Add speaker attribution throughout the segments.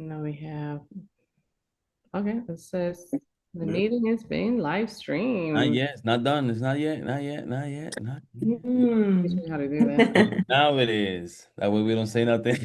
Speaker 1: Now we have, okay, it says the meeting is being live
Speaker 2: Not
Speaker 1: streamed.
Speaker 2: yet. It's not done. It's not yet. Not yet. Not yet. Not yet.
Speaker 1: Teach
Speaker 3: Mm.
Speaker 1: me how to do that.
Speaker 2: Now it is. That way we don't say nothing.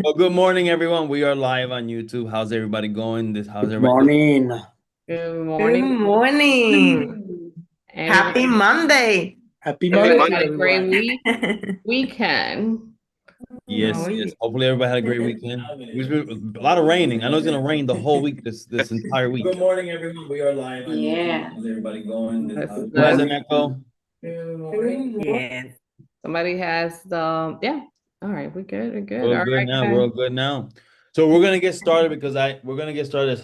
Speaker 2: Well, good morning, everyone. We are live on YouTube. How's everybody going? How's
Speaker 4: Good
Speaker 2: everybody doing?
Speaker 4: morning.
Speaker 1: Good
Speaker 3: Good
Speaker 1: morning.
Speaker 3: morning.
Speaker 1: Everybody,
Speaker 3: Happy Monday.
Speaker 4: Happy
Speaker 5: Happy
Speaker 4: Monday,
Speaker 1: everybody had
Speaker 5: Monday.
Speaker 1: a great
Speaker 4: everyone.
Speaker 1: weekend.
Speaker 3: Oh,
Speaker 2: Yes, yes.
Speaker 3: yeah.
Speaker 2: Hopefully everybody had a great weekend. There's been a lot of raining. I know it's gonna rain the whole week, this entire week. Good morning, everyone. We are live on YouTube.
Speaker 3: Yeah.
Speaker 2: How's everybody going?
Speaker 1: That's
Speaker 2: Who has an echo?
Speaker 3: Yes.
Speaker 1: Somebody has the, yeah. All right, we're good. We're good.
Speaker 2: We're
Speaker 1: All
Speaker 2: good
Speaker 1: right,
Speaker 2: now.
Speaker 1: guys.
Speaker 2: We're all good now. So we're gonna get started because we're gonna get started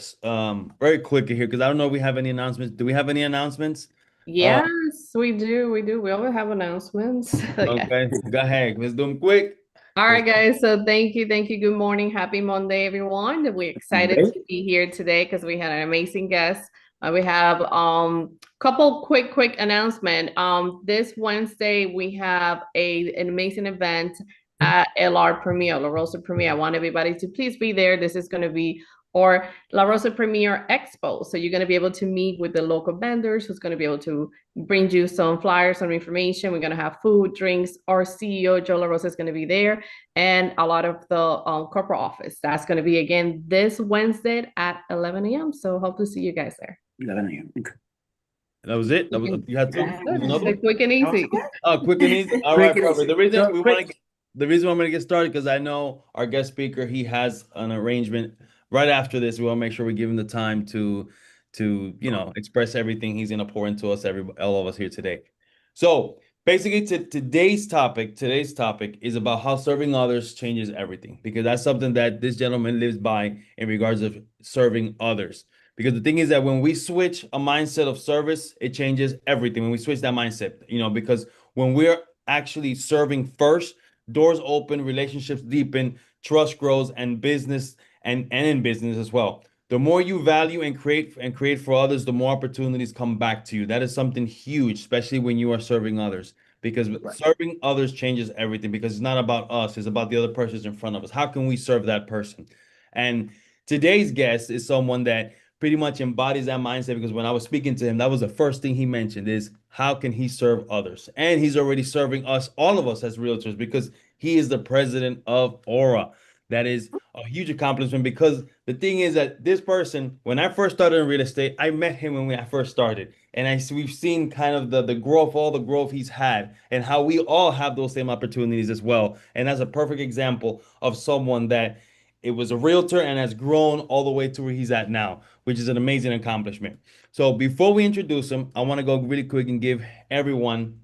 Speaker 2: very quickly here because I don't know if we have any announcements. Do we have any announcements? Uh,
Speaker 1: Yes, we do. We do. We always have announcements. Yeah.
Speaker 2: okay, go ahead. Let's do them quick.
Speaker 1: All right, guys. So thank you. Thank you. Good morning. Happy Monday, everyone. We're excited
Speaker 4: Monday.
Speaker 1: to be here today because we had an amazing guest. We have couple quick announcement. This Wednesday we have an amazing event at LR Premier, La Rosa Premier. I want everybody to please be there. This is going to be or La Rosa Premier Expo. So you're going to be able to meet with the local vendors who's going to be able to bring you some flyers, some information. We're going to have food, drinks. Our CEO, Joe La Rosa, is going to be there and a lot of the corporate office. That's going to be again this Wednesday at 11 a.m. So hope to see you guys there.
Speaker 4: 11 a.m. Okay.
Speaker 2: That was it. That was you had two. Another one?
Speaker 1: Quick and easy.
Speaker 2: Oh, quick and easy. All
Speaker 4: Quick
Speaker 2: right,
Speaker 4: and
Speaker 2: perfect.
Speaker 4: easy.
Speaker 2: The reason
Speaker 4: So
Speaker 2: we
Speaker 4: quick.
Speaker 2: want to the reason why I'm going to get started because I know our guest speaker he has an arrangement right after this. We want to make sure we give him the time to express everything he's going to pour into us, all of us here today. So basically, today's topic is about how serving others changes everything because that's something that this gentleman lives by in regards of serving others. Because the thing is that when we switch a mindset of service, it changes everything. When we switch that mindset, because when we're actually serving first, doors open, relationships deepen, trust grows, and business and in business as well. The more you value and create for others, the more opportunities come back to you. That is something huge, especially when you are serving others. Because serving others changes everything because it's not about us, it's about the other person in front of us. How can we serve that person? And today's guest is someone that pretty much embodies that mindset because when I was speaking to him, that was the first thing he mentioned is how can he serve others? And he's already serving us, all of us as realtors, because he is the president of Aura. That is a huge accomplishment because the thing is that this person, when I first started in real estate, I met him when I first started. And we've seen kind of the growth, all the growth he's had, and how we all have those same opportunities as well. And that's a perfect example of someone that it was a realtor and has grown all the way to where he's at now, which is an amazing accomplishment. So before we introduce him, I want to go really quick and give everyone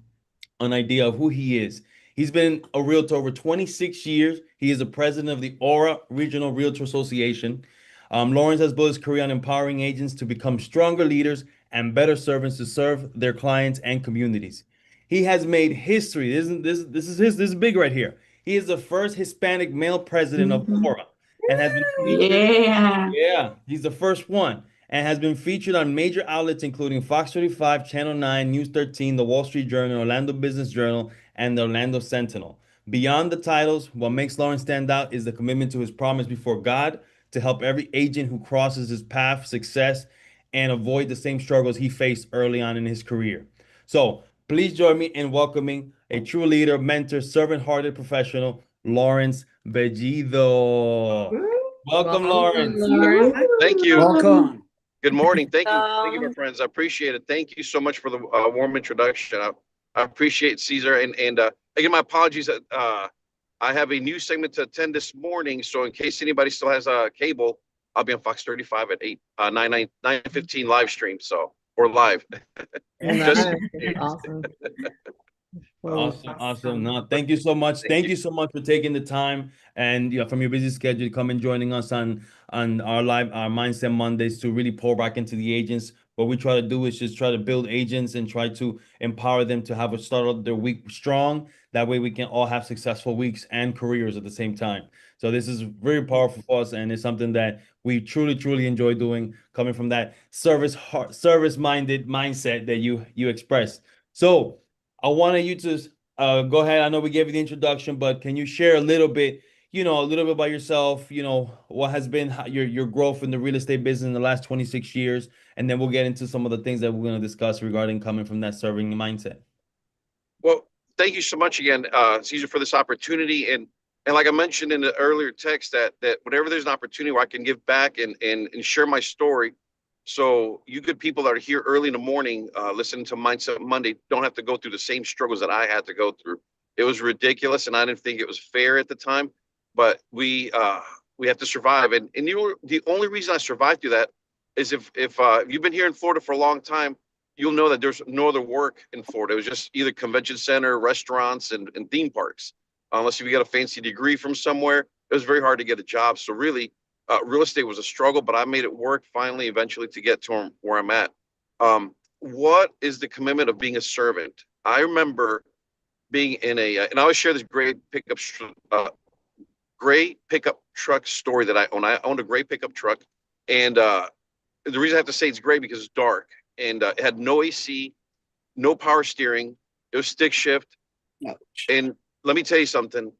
Speaker 2: an idea of who he is. He's been a realtor over 26 years. He is the president of the Aura Regional Realtor Association. Lawrence has built his career on empowering agents to become stronger leaders and better servants to serve their clients and communities. He has made history. This is big right here. He is the first Hispanic male president of
Speaker 3: Mhm.
Speaker 2: Aura and has been featured.
Speaker 3: Yeah.
Speaker 2: Yeah, he's the first one and has been featured on major outlets including Fox 35, Channel 9, News 13, The Wall Street Journal, Orlando Business Journal, and the Orlando Sentinel. Beyond the titles, what makes Lawrence stand out is the commitment to his promise before God to help every agent who crosses his path success and avoid the same struggles he faced early on in his career. So, please join me in welcoming a true leader, mentor, servant-hearted professional, Lawrence Bellido. Welcome,
Speaker 1: Welcome,
Speaker 2: Lawrence.
Speaker 1: Lawrence.
Speaker 5: Thank you.
Speaker 4: Welcome.
Speaker 5: Good morning. Thank you, my
Speaker 3: Um,
Speaker 5: friends. I appreciate it. Thank you so much for the warm introduction. I appreciate Caesar and again, my apologies that I have a news segment to attend this morning. So in case anybody still has a cable, I'll be on Fox 35 at 8 9:15 live stream. So or live. Just
Speaker 1: Nice. Awesome. Well,
Speaker 2: Awesome, awesome. No, thank you so much.
Speaker 5: thank
Speaker 2: Thank
Speaker 5: you.
Speaker 2: you so much for taking the time and from your busy schedule to come and joining us on our Mindset Mondays to really pour back into the agents. What we try to do is just try to build agents and try to empower them to have a start of their week strong. That way we can all have successful weeks and careers at the same time. So this is very powerful for us and it's something that we truly enjoy doing coming from that service minded mindset that you express. So I wanted you to go ahead. I know we gave you the introduction, but can you share a little bit, a little bit about yourself, what has been your growth in the real estate business in the last 26 years, and then we'll get into some of the things that we're going to discuss regarding coming from that serving mindset.
Speaker 5: Well, thank you so much again, Caesar, for this opportunity. And like I mentioned in the earlier text, that whenever there's an opportunity where I can give back and share my story, so you good people that are here early in the morning, listening to Mindset Monday, don't have to go through the same struggles that I had to go through. It was ridiculous, and I didn't think it was fair at the time. But we have to survive, and the only reason I survived through that is if you've been here in Florida for a long time, you'll know that there's no other work in Florida. It was just either convention center, restaurants, and theme parks. Unless you got a fancy degree from somewhere, it was very hard to get a job. So really, real estate was a struggle, but I made it work finally, eventually, to get to where I'm at. What is the commitment of being a servant? I remember being in and I always share this great pickup truck story that I own. I owned a great pickup truck, and the reason I have to say it's great because it's dark, and it had no AC, no power steering. It was stick shift.
Speaker 3: Ouch.
Speaker 5: And let me tell you something.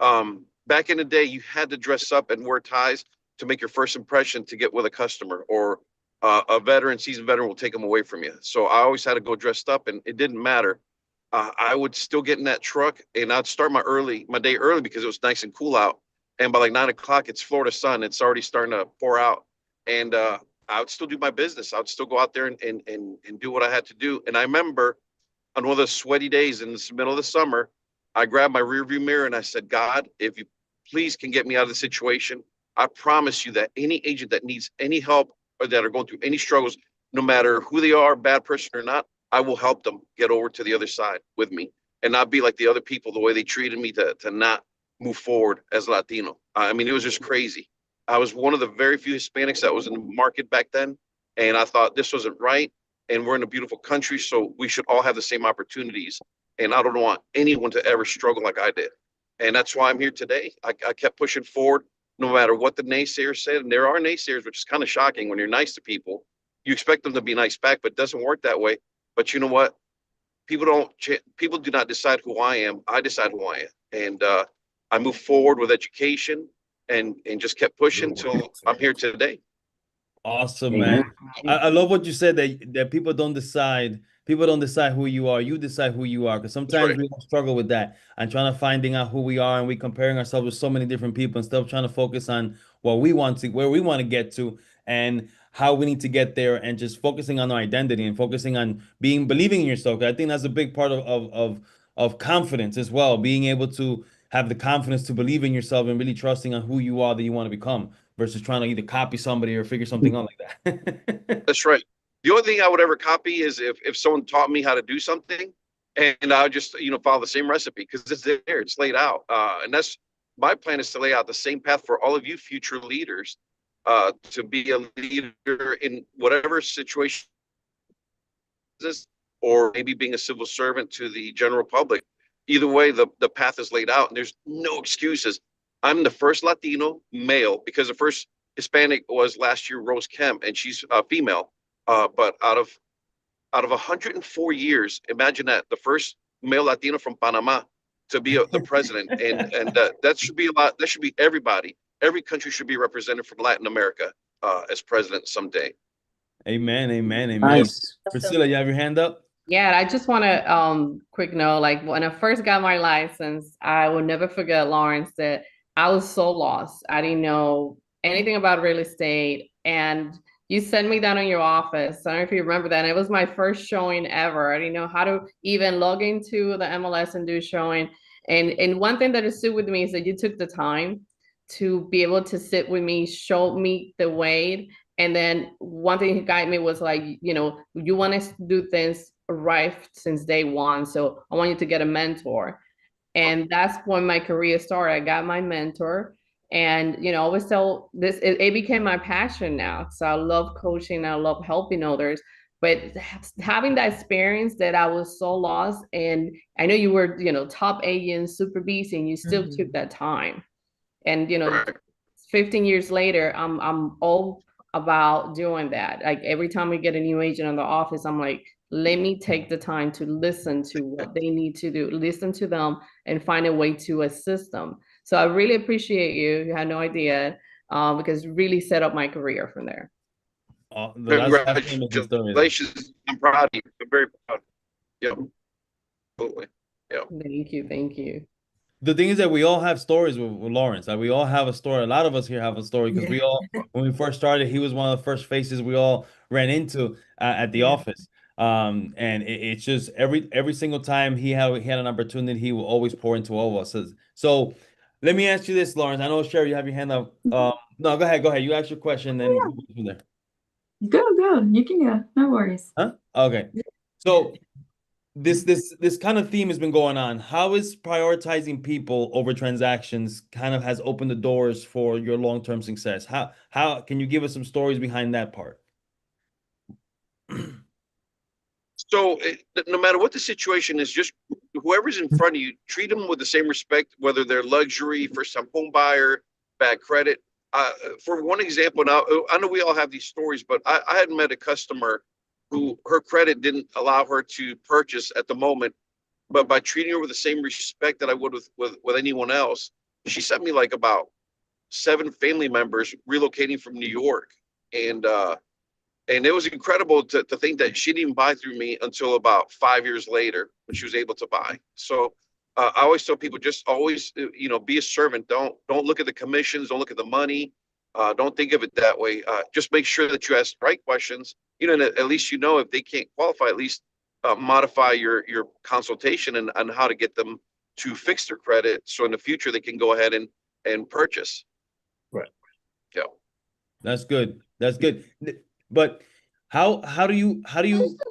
Speaker 5: Back in the day, you had to dress up and wear ties to make your first impression to get with a customer, or a seasoned veteran will take them away from you. So I always had to go dressed up, and it didn't matter. I would still get in that truck, and I'd start my day early because it was nice and cool out. And by like 9 o'clock, it's Florida sun. It's already starting to pour out. And I would still do my business. I would still go out there and do what I had to do. And I remember on one of those sweaty days in the middle of the summer, I grabbed my rearview mirror and I said, God, if you please can get me out of the situation, I promise you that any agent that needs any help or that are going through any struggles, no matter who they are, bad person or not, I will help them get over to the other side with me and not be like the other people, the way they treated me to not move forward as Latino. I mean, it was just crazy. I was one of the very few Hispanics that was in the market back then. And I thought this wasn't right. And we're in a beautiful country, so we should all have the same opportunities. And I don't want anyone to ever struggle like I did. And that's why I'm here today. I kept pushing forward no matter what the naysayers said. And there are naysayers, which is kind of shocking. When you're nice to people, you expect them to be nice back, but it doesn't work that way. But you know what? People do not decide who I am. I decide who I am. And I moved forward with education and just kept pushing until I'm here today.
Speaker 2: Awesome, man. I love what you said, that people don't decide who you are. You decide who you are, because sometimes we struggle with that and trying to finding out who we are, and we comparing ourselves with so many different people instead of trying to focus on where we want to get to and how we need to get there, and just focusing on our identity and focusing on believing in yourself. I think that's a big part of confidence as well, being able to have the confidence to believe in yourself and really trusting on who you are that you want to become, versus trying to either copy somebody or figure something out like that.
Speaker 5: That's right. The only thing I would ever copy is if someone taught me how to do something, and I would just follow the same recipe, because it's there, it's laid out. And that's my plan, is to lay out the same path for all of you future leaders, to be a leader in whatever situation, or maybe being a civil servant to the general public. Either way, the path is laid out, and there's no excuses. I'm the first Latino male, because the first Hispanic was last year, Rose Kemp, and she's female. But out of 104 years, imagine that, the first male Latino from Panama to be the president, and that should be a lot. That should be everybody. Every country should be represented from Latin America as president someday.
Speaker 2: Amen, amen, amen.
Speaker 3: Nice.
Speaker 2: Priscilla, you have your hand up?
Speaker 1: Yeah, I just want to quick note, like when I first got my license, I will never forget, Lawrence, that I was so lost. I didn't know anything about real estate, and you sent me down in your office. I don't know if you remember that. And it was my first showing ever. I didn't know how to even log into the MLS and do showing. And one thing that is stood with me is that you took the time to be able to sit with me, show me the way. And then one thing he guided me was like, you want to do things right since day one. So I want you to get a mentor. And that's when my career started. I got my mentor. And, I always tell this, it became my passion now. So I love coaching. I love helping others. But having that experience that I was so lost, and I know you were, top agent, super busy, and you still took that time. And, 15 years later, I'm all about doing that. Like every time we get a new agent in the office, I'm like, let me take the time to listen to what they need to do, listen to them, and find a way to assist them. So I really appreciate you. You had no idea, because it really set up my career from there.
Speaker 2: That's amazing story.
Speaker 5: Congratulations. I'm proud of you. I'm very proud. Yeah, absolutely. Yeah.
Speaker 1: Thank you. Thank you.
Speaker 2: The thing is that we all have stories with Lawrence. Like we all have a story. A lot of us here have a story because we all, when we first started, he was one of the first faces we all ran into at the office. And it's just every single time he had an opportunity, he will always pour into all of us. So let me ask you this, Lawrence. I know Sherry, you have your hand up. No, go ahead. You ask your question, then we'll go from there.
Speaker 4: Go. You can go. No worries.
Speaker 2: Huh? Okay. So this kind of theme has been going on. How is prioritizing people over transactions kind of has opened the doors for your long-term success? How can you give us some stories behind that part?
Speaker 5: So no matter what the situation is, just whoever's in front of you, treat them with the same respect, whether they're luxury, first-time home buyer, bad credit. For one example, now I know we all have these stories, but I had met a customer who her credit didn't allow her to purchase at the moment, but by treating her with the same respect that I would with anyone else, she sent me like about 7 family members relocating from New York, and it was incredible to think that she didn't even buy through me until about 5 years later when she was able to buy. So I always tell people, just always, be a servant. Don't look at the commissions. Don't look at the money. Don't think of it that way. Just make sure that you ask the right questions. And at least if they can't qualify, at least modify your consultation and how to get them to fix their credit, so in the future they can go ahead and purchase.
Speaker 2: Right.
Speaker 5: Yeah.
Speaker 2: That's good. But how do you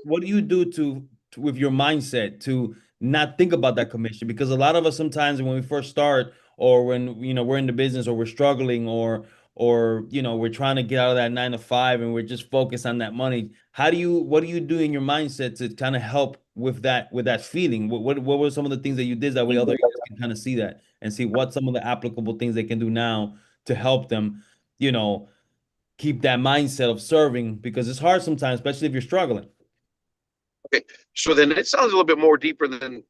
Speaker 2: what do you do to with your mindset to not think about that commission? Because a lot of us sometimes when we first start, or when we're in the business, or we're struggling, or we're trying to get out of that 9 to 5 and we're just focused on that money. What do you do in your mindset to kind of help with that feeling? What were some of the things that you did that way other guys can kind of see that and see what some of the applicable things they can do now to help them, keep that mindset of serving, because it's hard sometimes, especially if you're struggling.
Speaker 5: Okay, so then it sounds a little bit more deeper than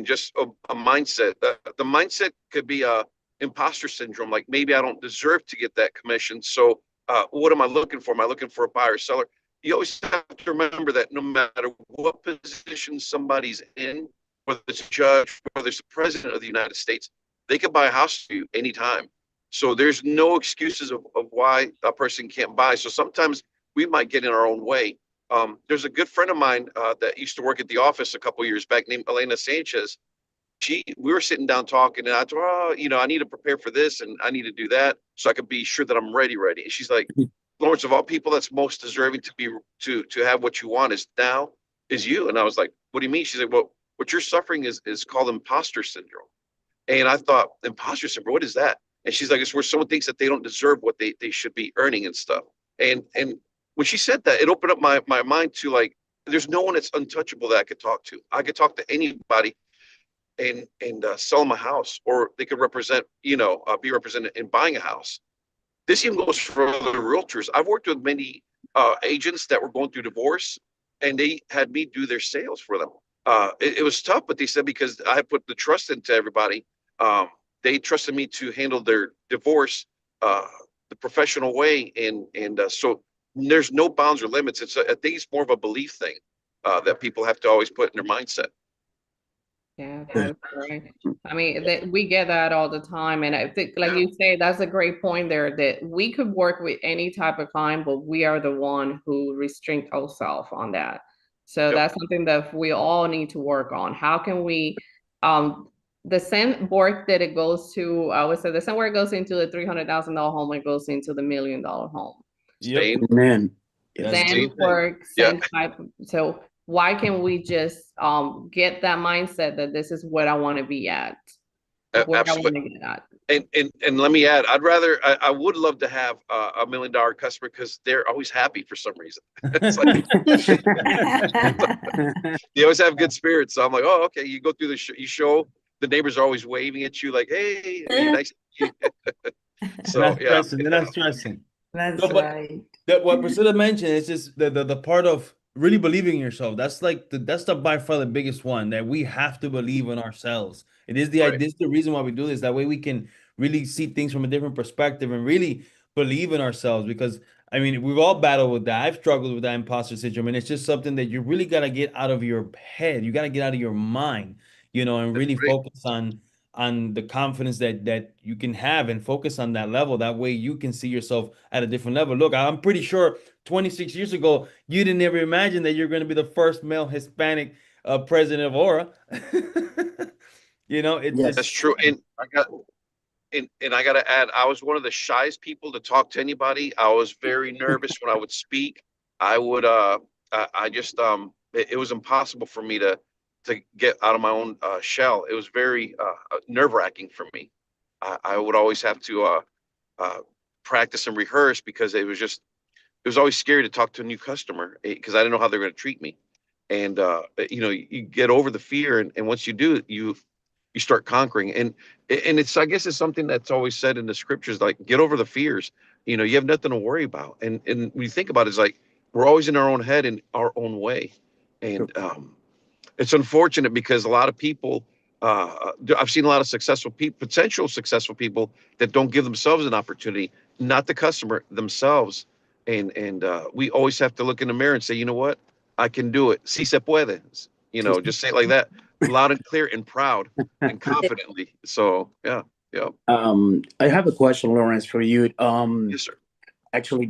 Speaker 5: just a mindset. The mindset could be a imposter syndrome, like maybe I don't deserve to get that commission. So what am I looking for? Am I looking for a buyer or seller? You always have to remember that no matter what position somebody's in, whether it's a judge, whether it's the president of the United States, they can buy a house for you anytime. So there's no excuses of why a person can't buy. So sometimes we might get in our own way. There's a good friend of mine that used to work at the office a couple of years back named Elena Sanchez. We were sitting down talking, and I told her, I need to prepare for this and I need to do that so I can be sure that I'm ready. And she's like, Lawrence, of all people that's most deserving to have what you want is you. And I was like, what do you mean? She's like, well, what you're suffering is called imposter syndrome. And I thought, imposter syndrome, what is that? And she's like, it's where someone thinks that they don't deserve what they should be earning and stuff. And when she said that, it opened up my mind to, like, there's no one that's untouchable that I could talk to. I could talk to anybody and sell them a house, or they could be represented in buying a house. This even goes for other realtors. I've worked with many agents that were going through divorce, and they had me do their sales for them. It was tough, but they said because I put the trust into everybody, they trusted me to handle their divorce the professional way, and so there's no bounds or limits. I think it's more of a belief thing that people have to always put in their mindset.
Speaker 1: Yeah, that's right. I mean, we get that all the time. And I think, like you say, that's a great point there, that we could work with any type of client, but we are the one who restrict ourselves on that. So that's something that we all need to work on. How can we, the same work that it goes to, I would say the same work goes into the $300,000 home, it goes into the $1 million home.
Speaker 2: Yep.
Speaker 3: Amen.
Speaker 1: Same work, same type. So why can't we just get that mindset that this is what I want to be at? Where
Speaker 5: Absolutely.
Speaker 1: I want to get at.
Speaker 5: And let me add, I would love to have a $1 million customer, because they're always happy for some reason. It's like, they always have good spirits. So I'm like, oh, okay. You go through the show, the neighbors are always waving at you like, hey, nice to meet you. So
Speaker 2: they're not stressing.
Speaker 3: That's
Speaker 2: right. What Priscilla mentioned is just the part of really believing in yourself. That's like that's by far the biggest one, that we have to believe in ourselves. It is the idea, this is the reason why we do this. That way we can really see things from a different perspective and really believe in ourselves. Because I mean, we've all battled with that. I've struggled with that imposter syndrome, and it's just something that you really got to get out of your head. You got to get out of your mind, and
Speaker 5: That's
Speaker 2: really
Speaker 5: great.
Speaker 2: focus on the confidence that you can have and focus on that level. That way you can see yourself at a different level. Look, I'm pretty sure 26 years ago, you didn't ever imagine that you're going to be the first male Hispanic president of Aura.
Speaker 6: Yes.
Speaker 5: That's true. And I gotta add, I was one of the shyest people to talk to anybody. I was very nervous when I would speak. I would I just it was impossible for me to get out of my own shell. It was very nerve-wracking for me. I would always have to practice and rehearse because it was always scary to talk to a new customer because I didn't know how they're going to treat me. And you get over the fear, and once you do, you start conquering. And it's, I guess it's something that's always said in the scriptures, like, get over the fears. You have nothing to worry about. And when you think about it, it's like we're always in our own head in our own way. And it's unfortunate because a lot of people, I've seen a lot of successful people, potential successful people that don't give themselves an opportunity, not the customer, themselves. And we always have to look in the mirror and say, you know what? I can do it. Si se puede. Just say it like that, loud and clear and proud and confidently. So, yeah.
Speaker 6: I have a question, Lawrence, for you.
Speaker 5: Yes, sir.
Speaker 6: Actually,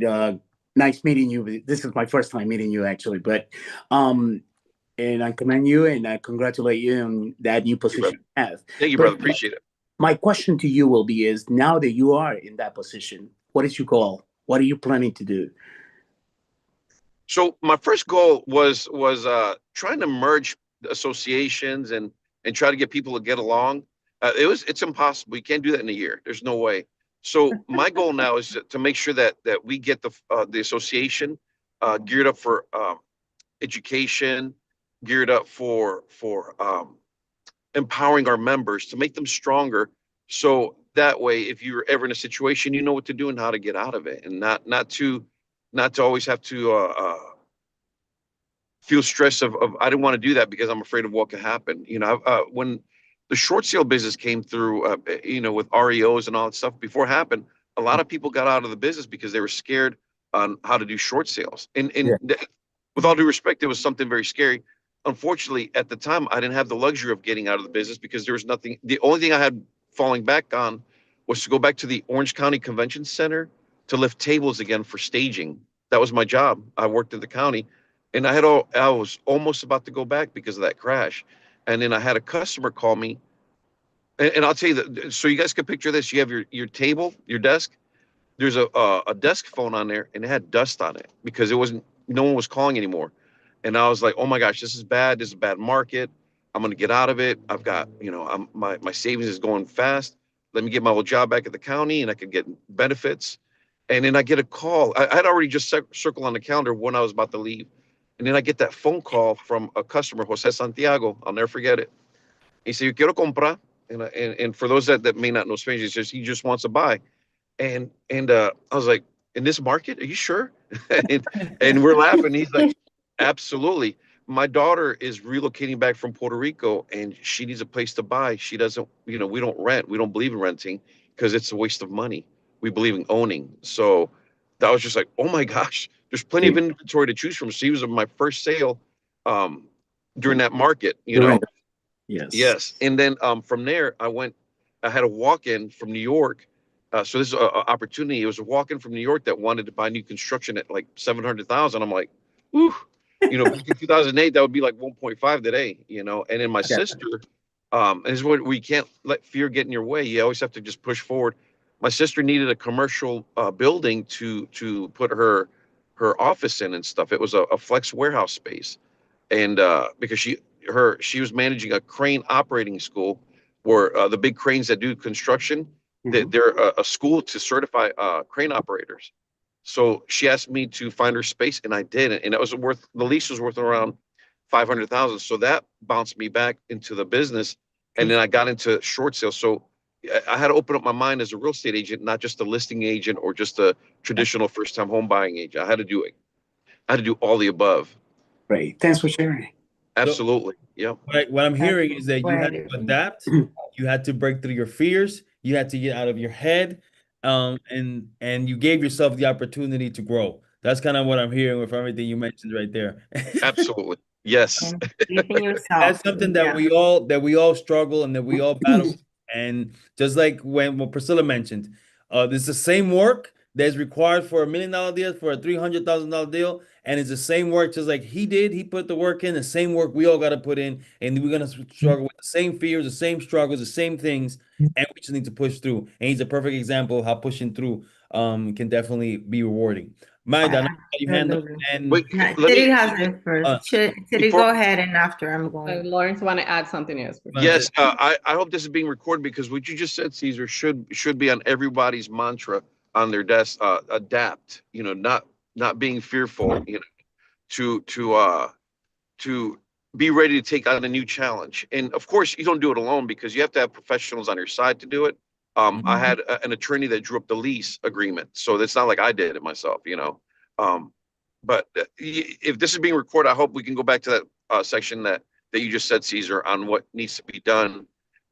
Speaker 6: nice meeting you. This is my first time meeting you, actually. But and I commend you and I congratulate you on that new position you have.
Speaker 5: Thank you, brother. Appreciate it.
Speaker 6: My question to you will be is, now that you are in that position, what is your goal? What are you planning to do?
Speaker 5: So my first goal was trying to merge associations and try to get people to get along. It's impossible. You can't do that in a year. There's no way. So my goal now is to make sure that we get the association geared up for education, geared up for empowering our members to make them stronger. So that way, if you're ever in a situation, you know what to do and how to get out of it, and not to always have to feel stress of I didn't want to do that because I'm afraid of what could happen. When the short sale business came through, with REOs and all that stuff before it happened, a lot of people got out of the business because they were scared on how to do short sales. And with all due respect, it was something very scary. Unfortunately, at the time, I didn't have the luxury of getting out of the business because there was nothing. The only thing I had falling back on was to go back to the Orange County Convention Center to lift tables again for staging. That was my job. I worked at the county, and I was almost about to go back because of that crash. And then I had a customer call me, and I'll tell you that. So you guys can picture this: you have your table, your desk. There's a desk phone on there, and it had dust on it because no one was calling anymore. And I was like, oh my gosh, this is bad. This is a bad market. I'm gonna get out of it. I've got, my savings is going fast. Let me get my old job back at the county, and I could get benefits. And then I get a call. I had already just circled on the calendar when I was about to leave. And then I get that phone call from a customer, Jose Santiago. I'll never forget it. He said, "Yo quiero comprar." And for those that may not know Spanish, he just wants to buy. And I was like, in this market, are you sure? and we're laughing. He's like, absolutely. My daughter is relocating back from Puerto Rico, and she needs a place to buy. She doesn't, we don't rent. We don't believe in renting because it's a waste of money. We believe in owning. So that was just like, oh my gosh, there's plenty of inventory to choose from. So he was my first sale during that market,
Speaker 6: Yes.
Speaker 5: Yes. And then from there, I had a walk-in from New York. So this is an opportunity. It was a walk-in from New York that wanted to buy new construction at like 700,000. I'm like, whew. Back in 2008, that would be like 1.5 today, And then my sister, and this is what we can't let fear get in your way. You always have to just push forward. My sister needed a commercial building to put her office in and stuff. It was a flex warehouse space, and because she was managing a crane operating school where the big cranes that do construction, they're a school to certify crane operators. So she asked me to find her space, and I did, and it was the lease was worth around 500,000. So that bounced me back into the business, and then I got into short sales. So I had to open up my mind as a real estate agent, not just a listing agent or just a traditional first-time home buying agent. I had to do it. I had to do all the above.
Speaker 6: Great. Thanks for sharing.
Speaker 5: Absolutely. Yeah.
Speaker 2: What I'm hearing is that you had to adapt, you had to break through your fears, You had to get out of your head, and you gave yourself the opportunity to grow. That's kind of what I'm hearing with everything you mentioned right there.
Speaker 5: Absolutely. Yes.
Speaker 3: And believe in yourself.
Speaker 2: That's something that we all struggle and that we all battle with. And just like when what Priscilla mentioned, it's the same work that's required for $1 million deal, for a $300,000 deal, and it's the same work. Just like he did, he put the work in. The same work we all got to put in, and we're gonna struggle with the same fears, the same struggles, the same things, and we just need to push through. And he's a perfect example of how pushing through can definitely be rewarding. Magda, I know you hand up,
Speaker 3: Absolutely.
Speaker 2: and
Speaker 5: Wait,
Speaker 3: No,
Speaker 5: let
Speaker 3: Chidi
Speaker 5: me,
Speaker 3: has it first. Chidi,
Speaker 5: before-
Speaker 3: go ahead, and after I'm going.
Speaker 1: Lawrence want to add something else?
Speaker 5: yes, I hope this is being recorded because what you just said, Caesar, should be on everybody's mantra on their desk. Adapt, not being fearful, to be ready to take on a new challenge. And of course, you don't do it alone because you have to have professionals on your side to do it. I had an attorney that drew up the lease agreement, so it's not like I did it myself, But if this is being recorded, I hope we can go back to that section that you just said, Caesar, on what needs to be done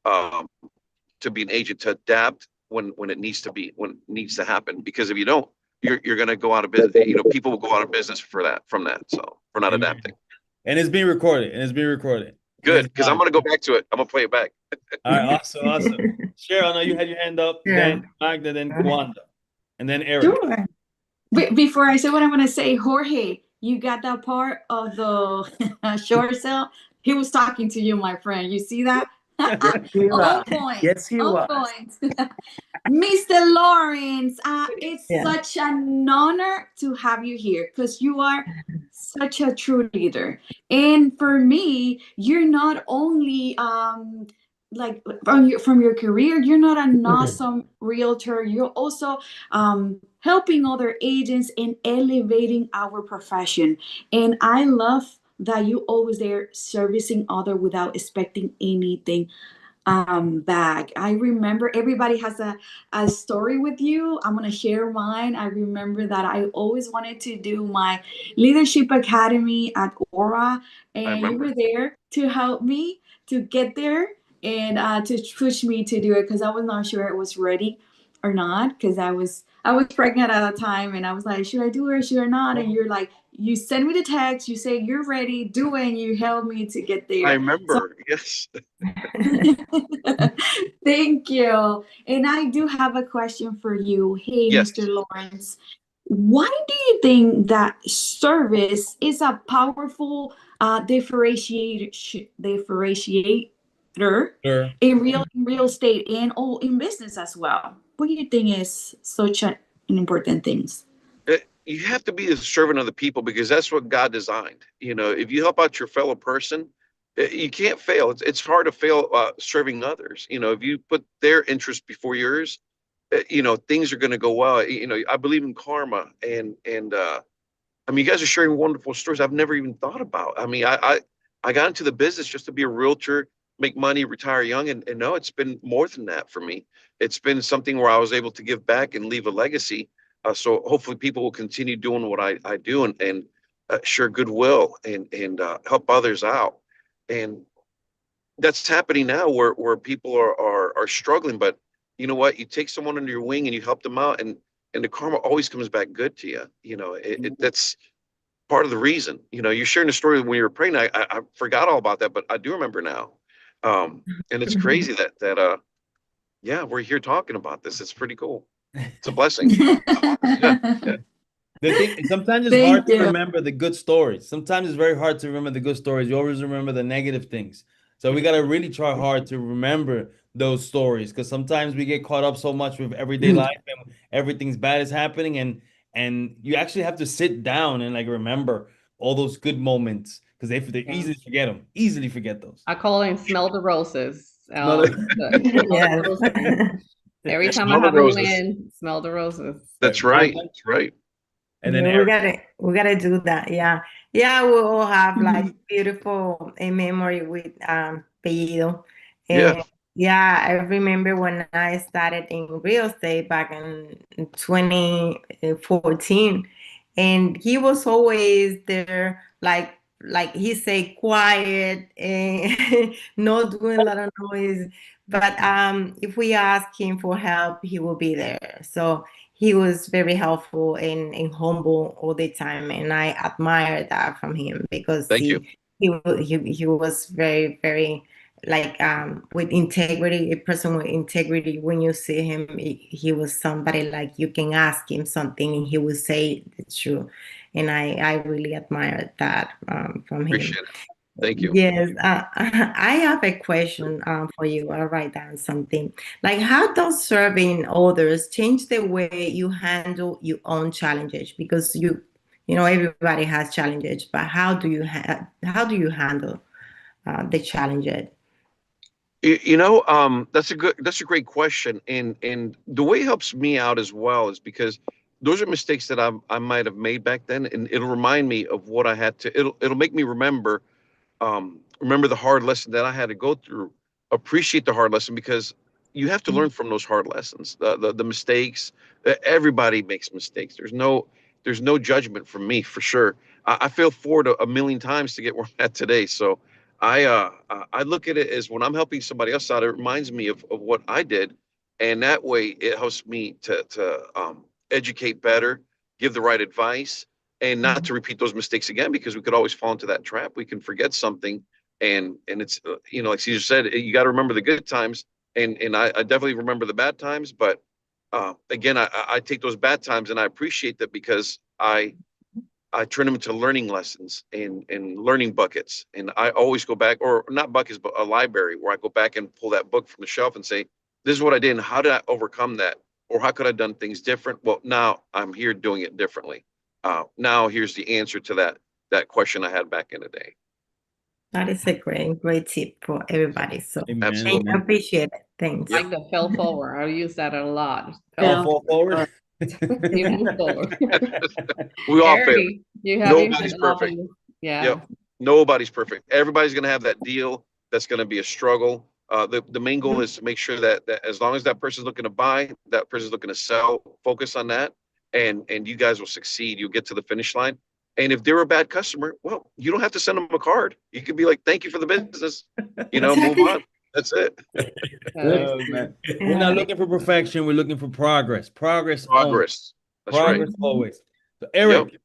Speaker 5: to be an agent, to adapt when it needs to happen. Because if you don't, you're going to go out of business. People will go out of business from that. So for not adapting.
Speaker 2: And it's being recorded.
Speaker 5: Good, because I'm going to go back to it. I'm going to play it back.
Speaker 2: All right, awesome. Cheryl, I know you had your hand up,
Speaker 3: Yeah.
Speaker 2: then Magda, then Kwanda, and then Eric.
Speaker 4: Sure. Before I say what I'm going to say, Jorge, you got that part of the short sale? He was talking to you, my friend. You see that?
Speaker 6: He
Speaker 4: On
Speaker 6: was.
Speaker 4: point.
Speaker 6: Yes, he
Speaker 4: On
Speaker 6: was.
Speaker 4: point. Mr. Lawrence, it's
Speaker 3: Yeah.
Speaker 4: such an honor to have you here because you are such a true leader. And for me, you're not only like from your career, you're not an awesome realtor. You're also helping other agents and elevating our profession. And I love that you always there servicing other without expecting anything back. I remember everybody has a story with you. I'm gonna share mine. I remember that I always wanted to do my leadership academy at Aura, and you
Speaker 5: remember.
Speaker 4: were there to help me to get there and to push me to do it because I was not sure it was ready or not because I was pregnant at the time and I was like, should I do it or should I not? And you're like, you send me the text, you say you're ready, do it, and you helped me to get there.
Speaker 5: I remember. Yes.
Speaker 4: Thank you. And I do have a question for you. Hey,
Speaker 5: Yes.
Speaker 4: Mr. Lawrence, why do you think that service is a powerful differentiator
Speaker 2: Sure.
Speaker 4: in real estate and all in business as well? What do you think is such an important thing?
Speaker 5: You have to be a servant of the people because that's what God designed. If you help out your fellow person, you can't fail. It's hard to fail serving others. If you put their interest before yours, things are going to go well. I believe in karma, and I mean, you guys are sharing wonderful stories I've never even thought about. I mean, I got into the business just to be a realtor, make money, retire young, and no, it's been more than that for me. It's been something where I was able to give back and leave a legacy. So hopefully people will continue doing what I do and share goodwill and help others out. And that's happening now where people are struggling. But you know what? You take someone under your wing and you help them out, and the karma always comes back good to you. That's part of the reason. You're sharing the story when you were pregnant. I forgot all about that, but I do remember now. And it's crazy that yeah, we're here talking about this. It's pretty cool. It's a blessing.
Speaker 2: The thing, sometimes it's
Speaker 4: Thank
Speaker 2: hard to
Speaker 4: you.
Speaker 2: remember the good stories. Sometimes it's very hard to remember the good stories. You always remember the negative things. So we got to really try hard to remember those stories because sometimes we get caught up so much with everyday life and everything's bad is happening and you actually have to sit down and like remember all those good moments because they easily forget them. Easily forget those.
Speaker 1: I call it smell the roses.
Speaker 2: Smell the-
Speaker 1: Smell the roses. Every time I
Speaker 5: Smell the
Speaker 1: have a
Speaker 5: roses.
Speaker 1: win, smell the roses.
Speaker 5: That's right. That's right.
Speaker 2: And then
Speaker 3: Yeah,
Speaker 2: Eric.
Speaker 3: we gotta do that. Yeah. We all have like beautiful a memory with Pellido.
Speaker 5: Yeah.
Speaker 3: Yeah, I remember when I started in real estate back in 2014, and he was always there, like like he say quiet and not doing a lot of noise. But if we ask him for help, he will be there. So he was very helpful and humble all the time, and I admire that from him because
Speaker 5: Thank you.
Speaker 3: he was very, very like with integrity, a person with integrity. When you see him, he was somebody like you can ask him something and he will say the truth, and I really admire that from him.
Speaker 5: Appreciate it. Thank you.
Speaker 3: Yes, I have a question for you. I'll write down something. Like, how does serving others change the way you handle your own challenges? Because you know, everybody has challenges, but how do you handle the challenges?
Speaker 5: You know, that's a great question, and the way it helps me out as well is because those are mistakes that I might have made back then, and it'll remind me of what I had to. It'll make me remember the hard lesson that I had to go through. Appreciate the hard lesson because you have to learn from those hard lessons. The mistakes. Everybody makes mistakes. There's no judgment from me for sure. I failed forward a million times to get where I'm at today. So I look at it as when I'm helping somebody else out, it reminds me of what I did, and that way it helps me to educate better, give the right advice, and not to repeat those mistakes again because we could always fall into that trap. We can forget something, and it's you know, like Cesar said, you got to remember the good times, and I definitely remember the bad times, but again, I take those bad times and I appreciate that because I turn them into learning lessons and learning buckets. And I always go back, or not buckets, but a library where I go back and pull that book from the shelf and say, this is what I did and how did I overcome that? Or how could I have done things different? Well, now I'm here doing it differently. Now here's the answer to that question I had back in the day.
Speaker 3: That is a great tip for everybody. So
Speaker 2: Amen,
Speaker 5: Absolutely.
Speaker 3: I appreciate it. Thanks.
Speaker 1: Like the fell forward. I'll use that a lot.
Speaker 4: Yeah.
Speaker 2: Fall forward.
Speaker 1: You move forward.
Speaker 5: We all fail.
Speaker 1: Harry, you have
Speaker 5: Nobody's
Speaker 1: anything
Speaker 5: perfect.
Speaker 1: open? Yeah.
Speaker 5: Yep. Nobody's perfect. Everybody's going to have that deal. That's going to be a struggle. The main goal is to make sure that as long as that person's looking to buy, that person's looking to sell, focus on that, and you guys will succeed. You'll get to the finish line. And if they're a bad customer, well, you don't have to send them a card. You could be like, thank you for the business. You know, move on. That's it.
Speaker 2: Oh, man. We're not looking for perfection. We're looking for progress. Progress. only.
Speaker 5: Progress. That's right.
Speaker 2: Progress always. So, Eric,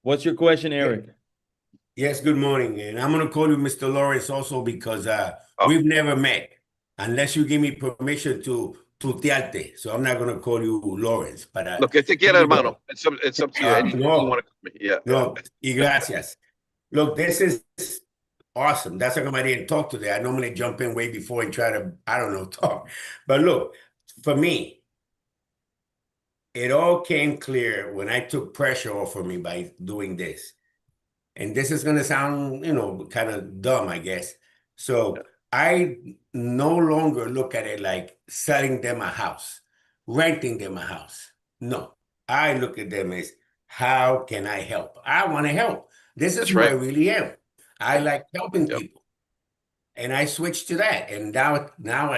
Speaker 2: what's your question, Eric?
Speaker 7: Yes, good morning. And I'm going to call you Mr. Lawrence also because we've never met unless you give me permission to tutearte. So I'm not going to call you Lawrence. But
Speaker 5: Lo que te quiera, hermano. It's up to you. Anything you
Speaker 7: no.
Speaker 5: want to, yeah.
Speaker 7: No, y gracias. Look, this is awesome. That's how come I didn't talk today. I normally jump in way before and try to, I don't know, talk. But look, for me, it all came clear when I took pressure off of me by doing this. And this is going to sound, you know, kind of dumb, I guess. So I no longer look at it like selling them a house, renting them a house. No, I look at them as how can I help? I want to help. This is
Speaker 5: That's
Speaker 7: who I
Speaker 5: right.
Speaker 7: really am. I like helping
Speaker 5: Yep.
Speaker 7: people. And I switched to that. And now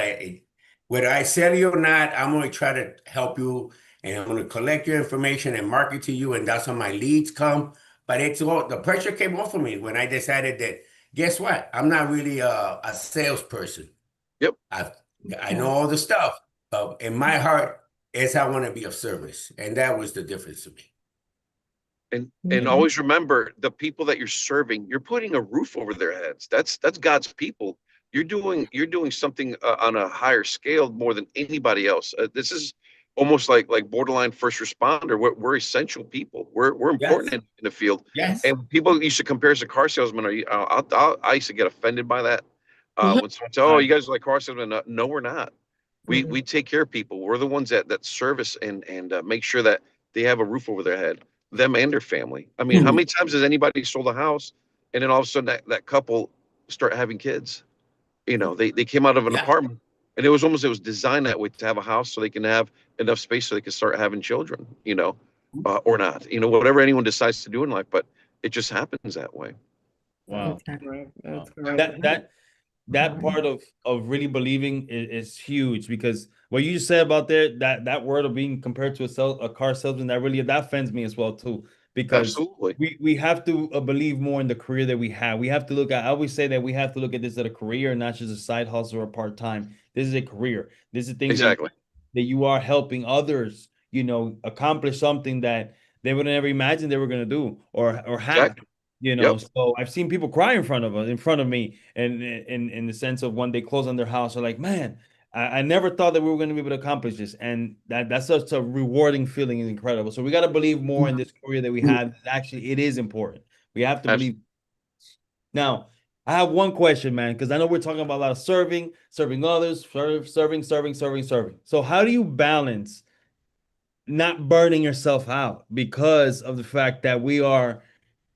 Speaker 7: whether I sell you or not, I'm going to try to help you and I'm going to collect your information and market to you. And that's how my leads come. But it's all the pressure came off of me when I decided that, guess what? I'm not really a salesperson.
Speaker 5: Yep.
Speaker 7: I know all the stuff. But in my heart, is I want to be of service. And that was the difference to me.
Speaker 5: And always remember the people that you're serving, you're putting a roof over their heads. That's God's people. You're doing something on a higher scale more than anybody else. This is almost like borderline first responder. We're essential people. We're important
Speaker 7: Yes.
Speaker 5: in the field.
Speaker 7: Yes.
Speaker 5: And people used to compare us to car salesmen. I used to get offended by that. When someone said, "Oh, you guys are like car salesmen," no, we're not. We take care of people. We're the ones that service and make sure that they have a roof over their head, them and their family. I mean, how many times has anybody sold a house and then all of a sudden that couple start having kids? You know, they came out of an apartment and it was designed that way to have a house so they can have enough space so they can start having children, you know, or not, you know, whatever anyone decides to do in life, but it just happens that way.
Speaker 2: Wow.
Speaker 1: Right. That's correct.
Speaker 2: That part of really believing is huge because what you said about that word of being compared to a car salesman, that offends me as well too. because
Speaker 5: Absolutely.
Speaker 2: we have to believe more in the career that we have. We have to look at, I always say that we have to look at this as a career, not just a side hustle or part-time. This is a career. This is things
Speaker 5: Exactly.
Speaker 2: that you are helping others, accomplish something that they would never imagine they were going to do or have.
Speaker 5: Exactly. Yep.
Speaker 2: So I've seen people cry in front of me, and in the sense of when they close on their house, they're like, man, I never thought that we were going to be able to accomplish this, and that's such a rewarding feeling. Is incredible. So we got to believe more in this career that we have. Actually, it is important. We have to believe. Now, I have one question, man, because I know we're talking about a lot of serving others, serving. So how do you balance not burning yourself out because of the fact that we are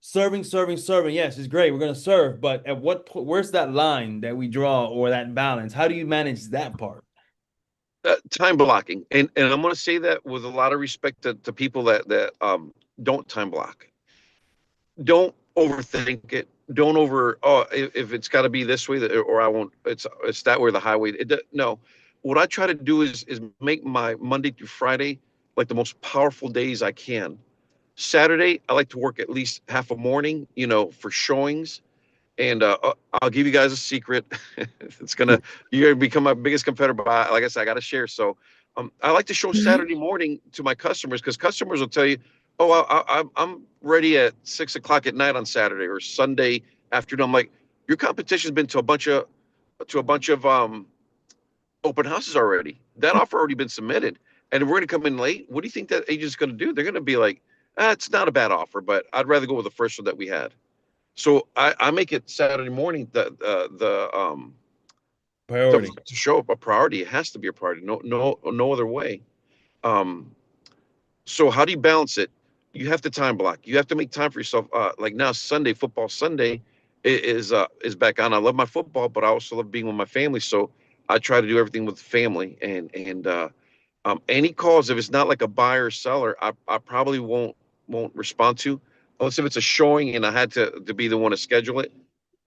Speaker 2: serving? Yes, it's great. We're going to serve, but at what point, where's that line that we draw, or that balance? How do you manage that part?
Speaker 5: Time blocking, and I'm going to say that with a lot of respect to people that don't time block. Don't overthink it. Don't if it's got to be this way, or I won't. It's that way, the highway. No. What I try to do is make my Monday through Friday like the most powerful days I can. Saturday, I like to work at least half a morning, for showings. And I'll give you guys a secret. You're gonna become my biggest competitor, but like I said, I got to share. So I like to show Saturday morning to my customers, because customers will tell you, oh, I'm ready at 6 o'clock at night on Saturday or Sunday afternoon. I'm like, your competition's been to a bunch of open houses already. That offer already been submitted, and we're going to come in late. What do you think that agent's going to do? They're going to be like, it's not a bad offer, but I'd rather go with the first one that we had. So I make it Saturday morning the
Speaker 2: Priority.
Speaker 5: to show up a priority. It has to be a priority. No other way. So how do you balance it? You have to time block. You have to make time for yourself. Like now, football Sunday is back on. I love my football, but I also love being with my family. So I try to do everything with the family. And any calls, if it's not like a buyer or seller, I probably won't respond to, unless if it's a showing and I had to be the one to schedule it.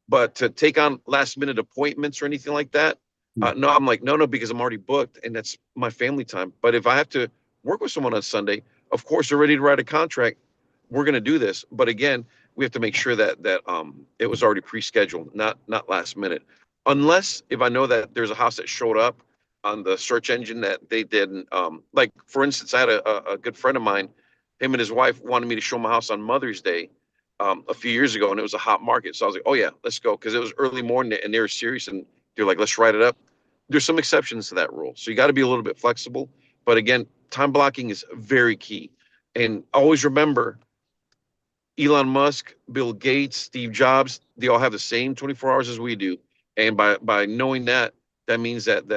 Speaker 5: But to take on last minute appointments or anything like that, no, I'm like, no, because I'm already booked, and that's my family time. But if I have to work with someone on Sunday, of course they're ready to write a contract, we're going to do this. But again, we have to make sure that it was already pre-scheduled, not last minute. Unless if I know that there's a house that showed up on the search engine that they didn't, like for instance, I had a good friend of mine, him and his wife wanted me to show my house on Mother's Day a few years ago, and it was a hot market. So I was like, oh yeah, let's go, because it was early morning and they were serious, and they're like, let's write it up. There's some exceptions to that rule, so you got to be a little bit flexible. But again, time blocking is very key. And always remember, Elon Musk, Bill Gates, Steve Jobs, they all have the same 24 hours as we do. And by knowing that means that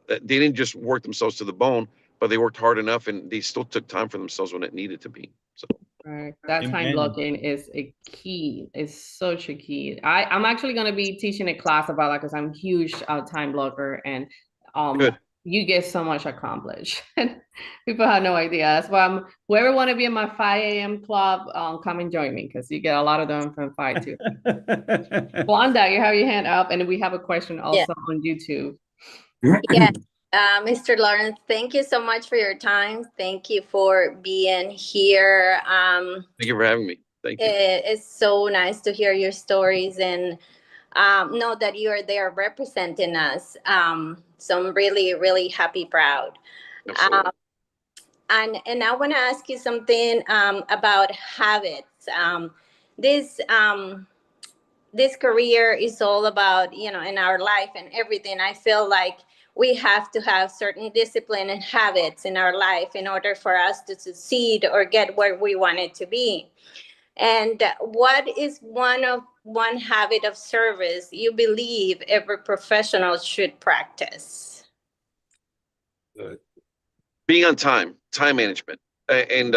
Speaker 5: they didn't just work themselves to the bone, but they worked hard enough, and they still took time for themselves when it needed to be. So
Speaker 1: right, that time blocking is a key. It's such a key. I'm actually going to be teaching a class about that, because I'm a huge time blocker, and
Speaker 5: good.
Speaker 1: You get so much accomplished. People have no idea. That's why whoever want to be in my 5 a.m. club, come and join me, because you get a lot of them from 5 to. Wanda, you have your hand up, and we have a question also on YouTube.
Speaker 8: Yeah. Mr. Lawrence, thank you so much for your time. Thank you for being here.
Speaker 5: Thank you for having me. Thank you.
Speaker 8: It's so nice to hear your stories and know that you are there representing us. So I'm really, really happy, proud. And I want to ask you something about habits. This career is all about, in our life and everything. I feel like we have to have certain discipline and habits in our life in order for us to succeed or get where we want it to be. And what is one habit of service you believe every professional should practice?
Speaker 5: Being on time management, and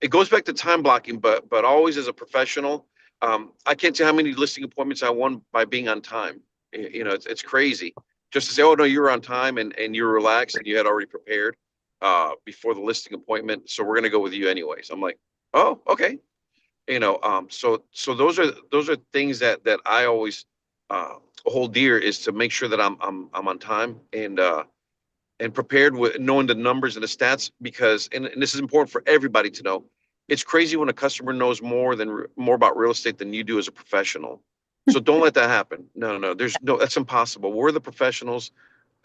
Speaker 5: it goes back to time blocking, but always as a professional. I can't tell how many listing appointments I won by being on time. It's crazy. Just to say, oh no, you were on time and you're relaxed and you had already prepared before the listing appointment, so we're going to go with you anyways. I'm like, oh, okay. So those are things that I always hold dear, is to make sure that I'm on time and prepared with knowing the numbers and the stats, because and this is important for everybody to know. it's crazy when a customer knows more about real estate than you do as a professional. So don't let that happen. No, that's impossible. We're the professionals.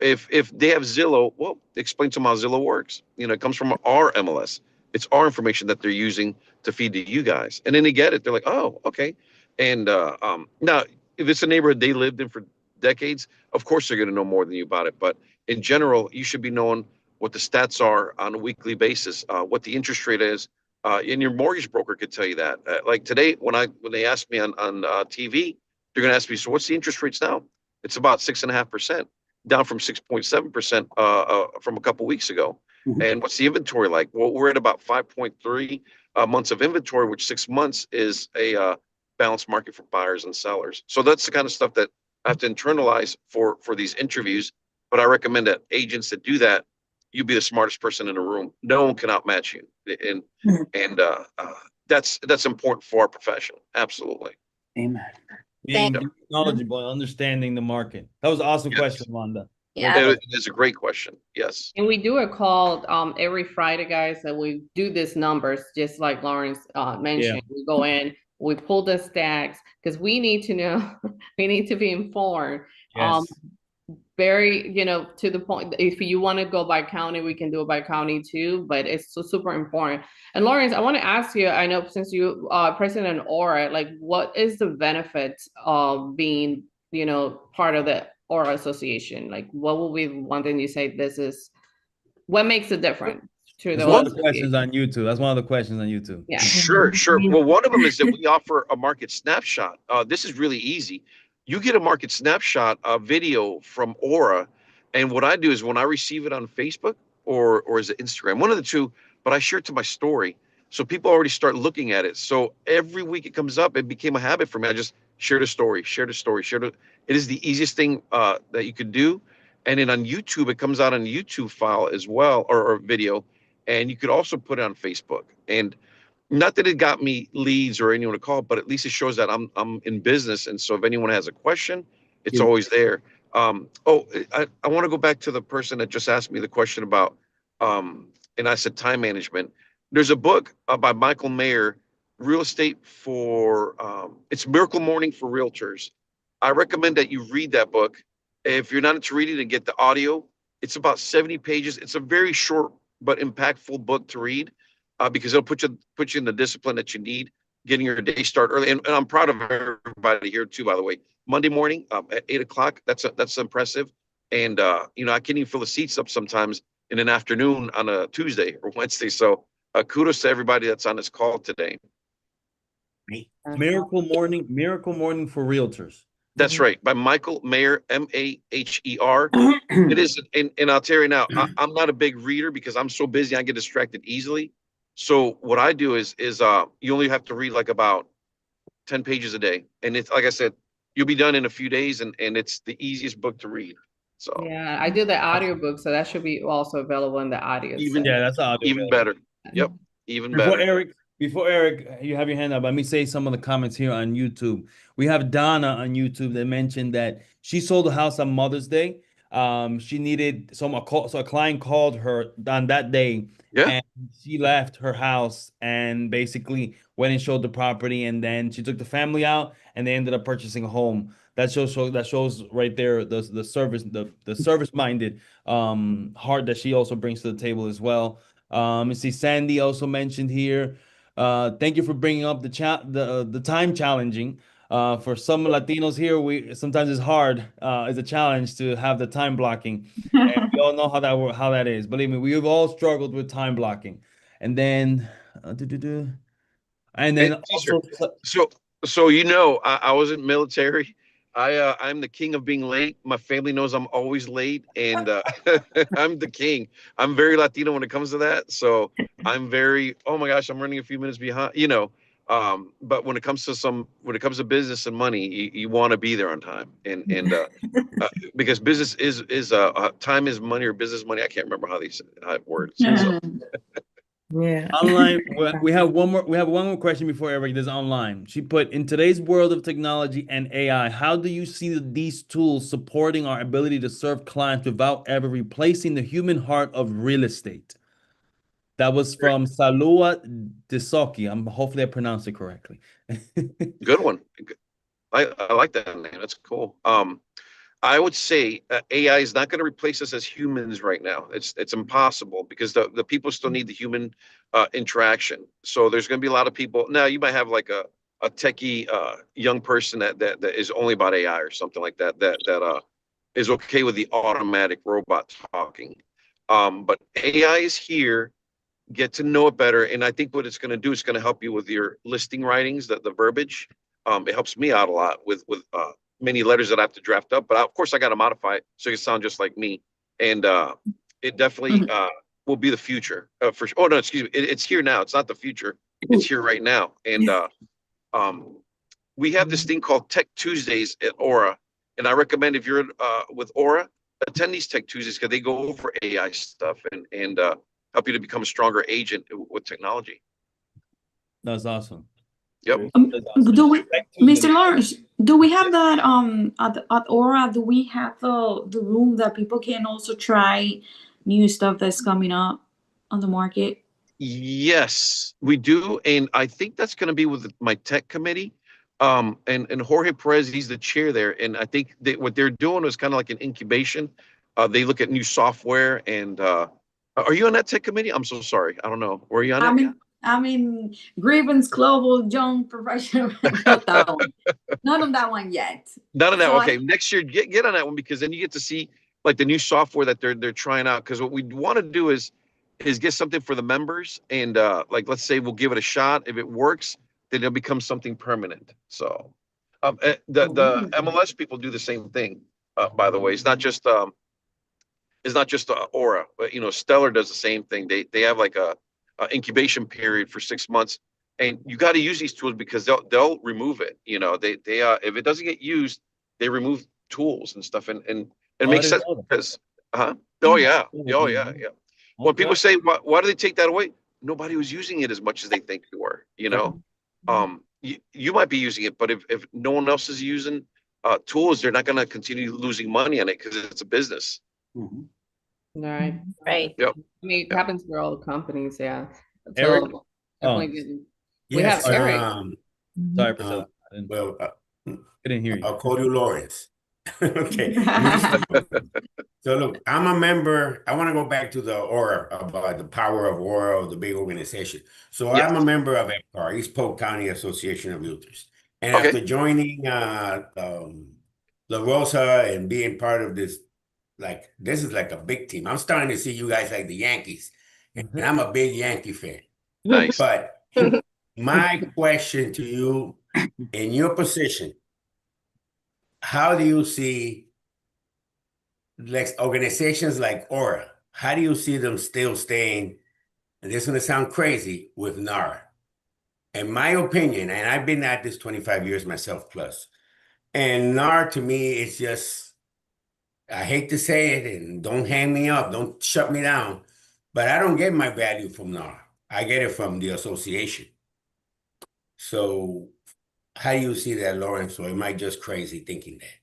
Speaker 5: If they have Zillow, well, explain to them how Zillow works. You know, it comes from our MLS. It's our information that they're using to feed to you guys, and then they get it. They're like, oh, okay. And now, if it's a neighborhood they lived in for decades, of course they're going to know more than you about it. But in general, you should be knowing what the stats are on a weekly basis, what the interest rate is, and your mortgage broker could tell you that. Like today, when they asked me on TV, they're going to ask me, so what's the interest rates now? It's about 6.5%, down from 6.7% from a couple weeks ago.
Speaker 6: Mhm.
Speaker 5: And what's the inventory like? Well, we're at about 5.3 months of inventory, which 6 months is a balanced market for buyers and sellers. So that's the kind of stuff that I have to internalize for these interviews. But I recommend that agents that do that, you be the smartest person in the room. No one can outmatch you, and
Speaker 6: Mhm.
Speaker 5: and that's important for our profession. Absolutely.
Speaker 6: Amen.
Speaker 2: Being
Speaker 8: Thank-
Speaker 2: knowledgeable, understanding the market. That was an awesome
Speaker 5: Yes.
Speaker 2: question, Wanda.
Speaker 8: Yeah.
Speaker 5: It is a great question. Yes.
Speaker 1: And we do a call every Friday, guys, and we do these numbers just like Lawrence mentioned. We go in, we pull the stacks because we need to know, we need to be informed.
Speaker 2: Yes.
Speaker 1: Very, to the point, if you want to go by county, we can do it by county too, but it's so super important. And Lawrence, I want to ask you, I know since you are president of Aura, like what is the benefit of being, part of the Aura Association? Like what will be one thing you say what makes it different to
Speaker 2: That's
Speaker 1: the
Speaker 2: one of the
Speaker 1: association?
Speaker 2: questions on YouTube. That's one of the questions on YouTube.
Speaker 1: Yeah.
Speaker 5: Sure. Well, one of them is that we offer a market snapshot. This is really easy. You get a market snapshot video from Aura, and what I do is when I receive it on Facebook or is it Instagram, one of the two, but I share it to my story, so people already start looking at it. So every week it comes up. It became a habit for me. I just share the story. It is the easiest thing that you could do. And then on YouTube, it comes out on a YouTube file as well, or video, and you could also put it on Facebook. And not that it got me leads or anyone to call, but at least it shows that I'm in business. And so if anyone has a question, it's
Speaker 6: Yeah.
Speaker 5: always there. I want to go back to the person that just asked me the question about, and I said time management. There's a book by Michael Mayer, Real Estate for, it's Miracle Morning for Realtors. I recommend that you read that book. If you're not into reading and get the audio, it's about 70 pages. It's a very short but impactful book to read. Because it'll put you in the discipline that you need, getting your day start early. And I'm proud of everybody here too, by the way. Monday morning at 8 o'clock, that's impressive. And I can't even fill the seats up sometimes in an afternoon on a Tuesday or Wednesday. So kudos to everybody that's on this call today.
Speaker 2: Miracle Morning for Realtors.
Speaker 5: That's right, by Michael Mayer, Maher. It is, and I'll tell you now, I'm not a big reader because I'm so busy, I get distracted easily. So what I do is you only have to read like about 10 pages a day. And it's like I said, you'll be done in a few days, and it's the easiest book to read. So
Speaker 1: Yeah, I do the audiobook, so that should be also available in the audio.
Speaker 5: Even-
Speaker 2: Yeah, that's how.
Speaker 5: even better. Yep, even
Speaker 2: Before
Speaker 5: better.
Speaker 2: Eric, you have your hand up. Let me say some of the comments here on YouTube. We have Donna on YouTube that mentioned that she sold a house on Mother's Day. She needed so a client called her on that day.
Speaker 5: Yeah.
Speaker 2: And she left her house and basically went and showed the property, and then she took the family out, and they ended up purchasing a home. That shows right there the service minded heart that she also brings to the table as well. You see, Sandy also mentioned here. Thank you for bringing up the time challenging. For some Latinos here, sometimes it's hard. It's a challenge to have the time blocking, and we all know how that is. Believe me, we've all struggled with time blocking. And then, and then
Speaker 5: Caesar,
Speaker 2: also,
Speaker 5: so I was in military. I'm the king of being late. My family knows I'm always late, and I'm the king. I'm very Latino when it comes to that. So I'm very, oh my gosh, I'm running a few minutes behind. But when it comes to business and money, you want to be there on time, and because business is time is money, or business money. I can't remember how it words. So.
Speaker 3: Yeah.
Speaker 2: online, we have one more question before Eric does online. She put, in today's world of technology and AI, how do you see these tools supporting our ability to serve clients without ever replacing the human heart of real estate? That was from Salua Desoki. Hopefully I pronounced it correctly.
Speaker 5: Good one. I like that name. That's cool. I would say AI is not going to replace us as humans right now. It's impossible because the people still need the human interaction. So there's going to be a lot of people. Now you might have like a techie young person that is only about AI or something like that that is okay with the automatic robot talking. But AI is here. Get to know it better, and I think what it's going to do is going to help you with your listing writings, the verbiage. It helps me out a lot with many letters that I have to draft up, but of course I got to modify it so you sound just like me. And it definitely will be the future for sure. Oh no, excuse me. It's here now. It's not the future. It's here right now. And we have this thing called Tech Tuesdays at Aura. And I recommend if you're with Aura, attend these Tech Tuesdays because they go over AI stuff and help you to become a stronger agent with technology.
Speaker 2: That's awesome.
Speaker 5: Yep.
Speaker 4: Do we, Mr. Lawrence, do we have that at Aura? Do we have the room that people can also try new stuff that's coming up on the market?
Speaker 5: Yes, we do, and I think that's going to be with my tech committee. And Jorge Perez, he's the chair there, and I think what they're doing is kind of like an incubation. They look at new software, and are you on that tech committee? I'm so sorry, I don't know. Were you on it?
Speaker 4: I'm in Grievance Global Young Professional. Not that one. Not on that one yet.
Speaker 5: Not on that.
Speaker 4: So
Speaker 5: Okay, next year get on that one because then you get to see like the new software that they're trying out. Because what we want to do is get something for the members, and like let's say we'll give it a shot. If it works, then it'll become something permanent. So the MLS people do the same thing. By the way, it's not just Aura, but you know, Stellar does the same thing. They have like a incubation period for 6 months, and you got to use these tools because they'll remove it. You know, they if it doesn't get used, they remove tools and stuff, and it makes sense because oh yeah. When people say why do they take that away, nobody was using it as much as they think they were. You know, you might be using it, but if no one else is using tools, they're not going to continue losing money on it because it's a business.
Speaker 1: Right.
Speaker 5: Yep.
Speaker 1: I mean, it happens for all the companies, yeah.
Speaker 2: Eric?
Speaker 1: So definitely we
Speaker 7: Yes,
Speaker 1: have Eric.
Speaker 2: Sorry, Priscilla.
Speaker 7: well,
Speaker 2: I didn't hear you.
Speaker 7: I'll call you Lawrence. Okay. So look, I'm a member. I want to go back to the Aura about the power of Aura, the big organization. So
Speaker 5: Yes.
Speaker 7: I'm a member of EPCAR, East Polk County Association of Realtors. And
Speaker 5: Okay.
Speaker 7: after joining La Rosa and being part of this, like this is like a big team. I'm starting to see you guys like the Yankees. And I'm a big Yankee fan.
Speaker 5: Nice.
Speaker 7: But my question to you, in your position, how do you see like organizations like Aura? How do you see them still staying, and this is going to sound crazy, with NAR? In my opinion, and I've been at this 25 years myself plus, and NAR to me is just, I hate to say it, and don't hang me up, don't shut me down, but I don't get my value from NAR. I get it from the association. So how do you see that, Lawrence? Or am I just crazy thinking that?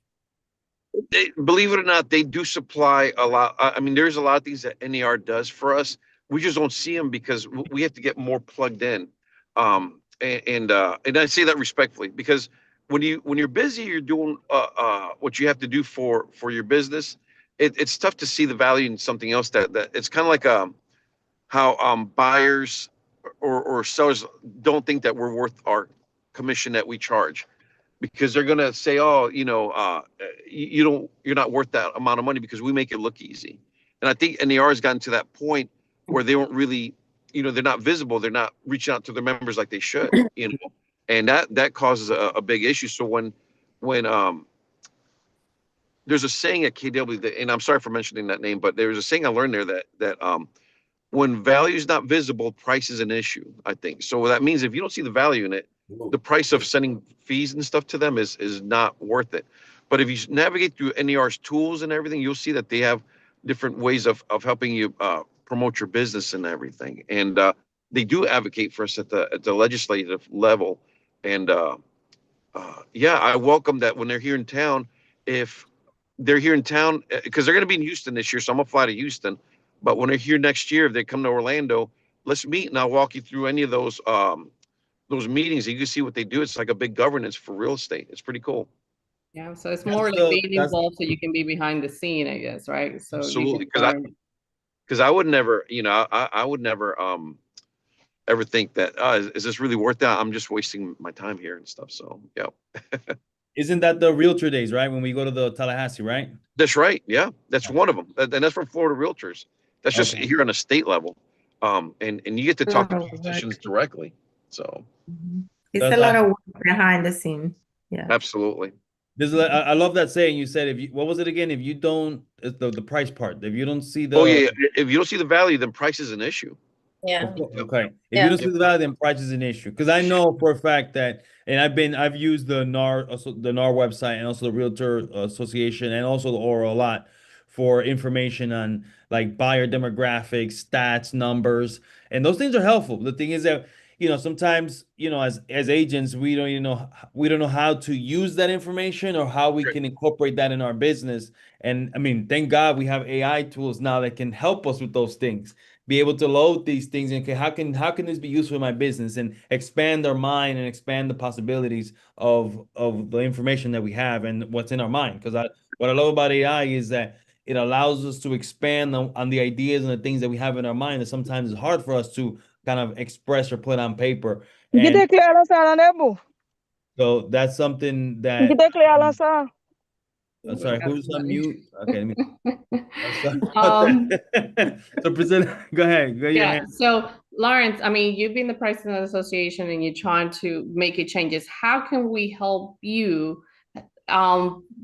Speaker 5: Believe it or not, they do supply a lot. I mean, there's a lot of things that NAR does for us. We just don't see them because we have to get more plugged in. And I say that respectfully because when you're busy, you're doing what you have to do for your business. It's tough to see the value in something else that it's kind of like how buyers or sellers don't think that we're worth our commission that we charge. Because they're gonna say, oh, you know, you're not worth that amount of money because we make it look easy. And I think NAR has gotten to that point where they don't really, you know, they're not visible. They're not reaching out to their members like they should, you know, and that causes a big issue. So when there's a saying at KW, and I'm sorry for mentioning that name, but there's a saying I learned there that when value is not visible, price is an issue, I think. So that means if you don't see the value in it, the price of sending fees and stuff to them is not worth it. But if you navigate through NAR's tools and everything, you'll see that they have different ways of helping you promote your business and everything. And they do advocate for us at the legislative level. And yeah, I welcome that when they're here in town. If they're here in town, because they're going to be in Houston this year, so I'm gonna fly to Houston. But when they're here next year, if they come to Orlando, let's meet and I'll walk you through any of those meetings. You can see what they do. It's like a big governance for real estate. It's pretty cool.
Speaker 1: Yeah, so it's
Speaker 2: That's
Speaker 1: more like
Speaker 2: the-
Speaker 1: being
Speaker 2: that's-
Speaker 1: involved so you can be behind the scene, I guess, right? So you
Speaker 5: Absolutely,
Speaker 1: can
Speaker 5: 'cause
Speaker 1: learn.
Speaker 5: Because I would never, I would never ever think that is this really worth that? I'm just wasting my time here and stuff. So yeah.
Speaker 2: Isn't that the realtor days, right? When we go to the Tallahassee, right?
Speaker 5: That's right. Yeah, that's one of them, and that's from Florida Realtors. That's just
Speaker 2: Okay.
Speaker 5: here on a state level, and you get to talk to
Speaker 3: Oh,
Speaker 5: politicians directly. So
Speaker 3: It's
Speaker 2: Does
Speaker 3: a lot
Speaker 2: that-
Speaker 3: of work behind the scene. Yeah.
Speaker 5: absolutely.
Speaker 2: I love that saying you said. If you, what was it again? If you don't, it's the price part. If you don't see the,
Speaker 5: Oh yeah, if you don't see the value, then price is an issue.
Speaker 8: Yeah.
Speaker 2: okay. If
Speaker 8: Yeah.
Speaker 2: you don't see the value, then price is an issue. Because I know for a fact that, and I've used the NAR, also the NAR website, and also the Realtor Association, and also the Aura a lot for information on like buyer demographics, stats, numbers, and those things are helpful. The thing is that, sometimes, as agents, we don't know how to use that information or how we can incorporate that in our business. And I mean, thank God we have AI tools now that can help us with those things. Be able to load these things and, okay, how can this be useful in my business, and expand our mind and expand the possibilities of the information that we have and what's in our mind. Because what I love about AI is that it allows us to expand on the ideas and the things that we have in our mind that sometimes is hard for us to kind of express or put on paper. And so that's something that, I'm sorry, who's on mute? Okay, let me. So present, go ahead. Go
Speaker 1: Yeah,
Speaker 2: ahead.
Speaker 1: so Lawrence, I mean, you've been the president of the association and you're trying to make it changes. How can we help you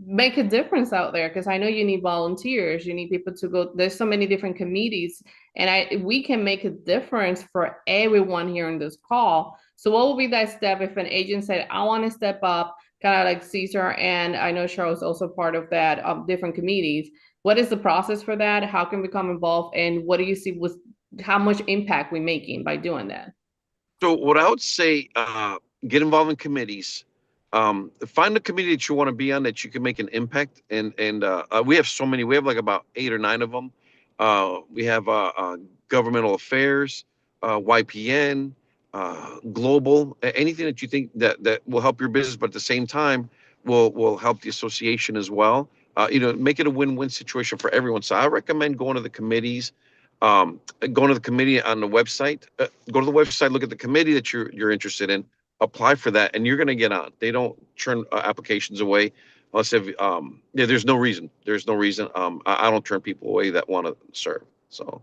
Speaker 1: make a difference out there? Because I know you need volunteers, you need people to go. There's so many different committees, and we can make a difference for everyone here on this call. So what would be that step if an agent said, I want to step up, kind of like Cesar, and I know Cheryl is also part of that, different committees. What is the process for that? How can we become involved? And what do you see with how much impact we're making by doing that?
Speaker 5: So what I would say, get involved in committees. Find a committee that you want to be on that you can make an impact. And we have so many. We have like about 8 or 9 of them. We have governmental affairs, YPN, global, anything that you think that will help your business, but at the same time will help the association as well. Make it a win-win situation for everyone. So I recommend going to the committees, going to the committee on the website. Go to the website, look at the committee that you're interested in, apply for that, and you're going to get on. They don't turn applications away unless there's no reason. There's no reason. I don't turn people away that want to serve. So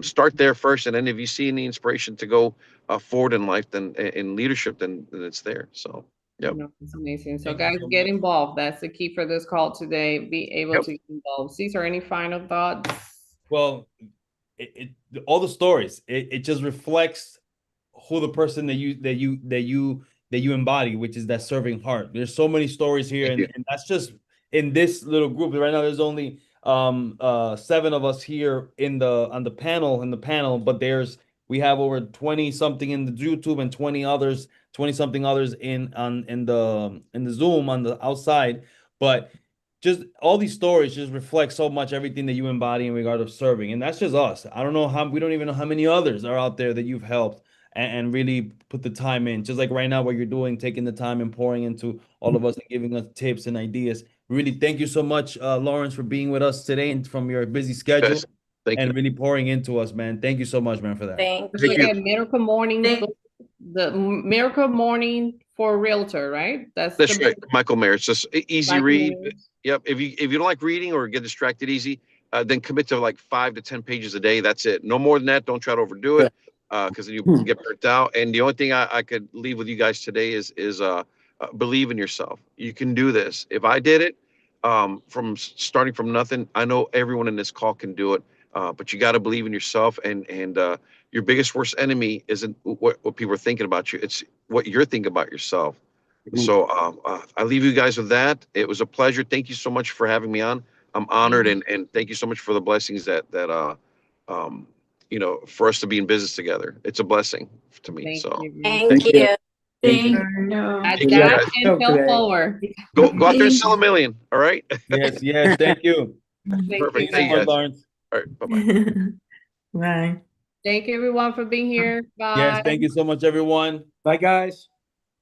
Speaker 5: start there first, and then if you see any inspiration to go forward in life, then in leadership, then it's there. So. Yep.
Speaker 1: No, it's amazing. So
Speaker 2: Thank you
Speaker 1: guys,
Speaker 2: so
Speaker 1: get
Speaker 2: much.
Speaker 1: involved. That's the key for this call today. Be able
Speaker 5: Yep.
Speaker 1: to get involved. Cesar, any final thoughts?
Speaker 2: Well, all the stories, it just reflects who the person that you embody, which is that serving heart. There's so many stories here, and that's just in this little group. Right now, there's only 7 of us here on the panel, but we have over 20 something in the YouTube and 20 something others in the Zoom on the outside. But just all these stories just reflect so much everything that you embody in regard of serving. And that's just us. We don't even know how many others are out there that you've helped and really put the time in. Just like right now, what you're doing, taking the time and pouring into all of us and giving us tips and ideas. Really, thank you so much, Lawrence, for being with us today and from your busy schedule.
Speaker 5: Yes. Thank
Speaker 2: and
Speaker 5: you.
Speaker 2: really pouring into us, man. Thank you so much, man, for that.
Speaker 8: Thank
Speaker 1: Don't
Speaker 8: you.
Speaker 1: forget Miracle Morning,
Speaker 4: Thank-
Speaker 1: the Miracle Morning for Realtor, right? That's
Speaker 5: Right. Michael Mayer. It's just easy
Speaker 1: Michael
Speaker 5: read.
Speaker 1: Myers.
Speaker 5: Yep. If you don't like reading or get distracted easy, then commit to like 5 to 10 pages a day. That's it. No more than that. Don't try to overdo it, because then you get burnt out. And the only thing I could leave with you guys today is believe in yourself. You can do this. If I did it, from starting from nothing, I know everyone in this call can do it. But you got to believe in yourself, and your biggest worst enemy isn't what people are thinking about you. It's what you're thinking about yourself. So I leave you guys with that. It was a pleasure. Thank you so much for having me on. I'm honored, and thank you so much for the blessings that for us to be in business together. It's a blessing to me.
Speaker 1: Thank
Speaker 5: So
Speaker 1: you.
Speaker 8: Thank
Speaker 6: you.
Speaker 8: you.
Speaker 4: Thank you.
Speaker 1: Adapt
Speaker 5: Yeah.
Speaker 1: and fell forward.
Speaker 5: go out there and sell $1 million. All right.
Speaker 2: Yes, thank you.
Speaker 1: Thank
Speaker 5: Perfect.
Speaker 1: you,
Speaker 2: Thank you so
Speaker 5: Thank you,
Speaker 2: much,
Speaker 5: guys.
Speaker 2: Lawrence.
Speaker 5: All right. Bye-bye.
Speaker 3: Bye.
Speaker 1: Thank you everyone for being here. Bye.
Speaker 2: Yes, thank you so much, everyone.
Speaker 6: Bye, guys.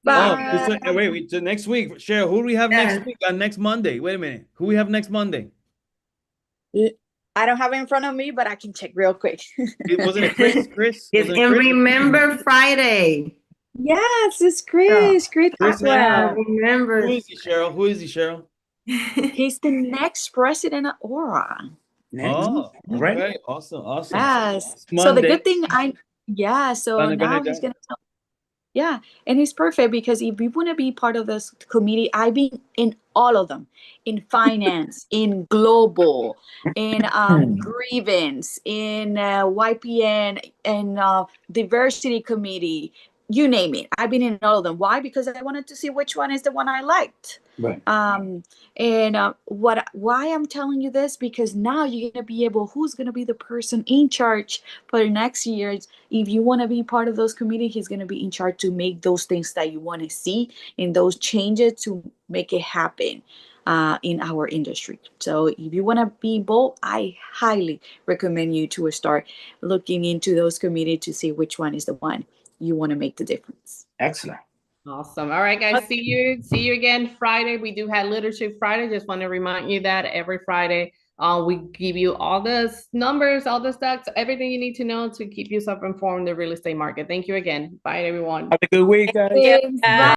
Speaker 2: Oh, wait, so next week, Cheryl, who do we have
Speaker 3: Yes.
Speaker 2: next week? Next Monday. Wait a minute. Who we have next Monday?
Speaker 9: I don't have it in front of me, but I can check real quick.
Speaker 2: Wasn't it Chris?
Speaker 3: It's
Speaker 2: Wasn't it
Speaker 3: in
Speaker 2: Chris?
Speaker 3: Remember Friday.
Speaker 9: Yes, it's Chris. Chris
Speaker 2: Chris
Speaker 9: Atwell.
Speaker 3: Remember.
Speaker 2: Who is he, Cheryl? Who is he, Cheryl?
Speaker 9: He's the next president of Aura.
Speaker 2: Oh,
Speaker 6: Right.
Speaker 2: okay. Awesome.
Speaker 9: Yes.
Speaker 2: It's
Speaker 9: So the
Speaker 2: Monday.
Speaker 9: good thing so
Speaker 2: Go
Speaker 9: now
Speaker 2: ahead,
Speaker 9: he's
Speaker 2: guys.
Speaker 9: gonna tell. Yeah, and it's perfect because if you want to be part of this committee, I've been in all of them, in finance, in global, in grievance, in YPN, and diversity committee, you name it. I've been in all of them. Why? Because I wanted to see which one is the one I liked.
Speaker 6: Right.
Speaker 9: Why I'm telling you this, because now you're gonna be able, who's gonna be the person in charge for the next year. If you want to be part of those committees, he's gonna be in charge to make those things that you want to see and those changes to make it happen in our industry. So if you want to be involved, I highly recommend you to start looking into those committees to see which one is the one you want to make the difference.
Speaker 6: Excellent.
Speaker 1: Awesome. All right, guys. See you again Friday. We do have Leadership Friday. Just want to remind you that every Friday, we give you all the numbers, all the stats, everything you need to know to keep yourself informed in the real estate market. Thank you again. Bye, everyone.
Speaker 6: Have a good week, guys.
Speaker 9: Bye.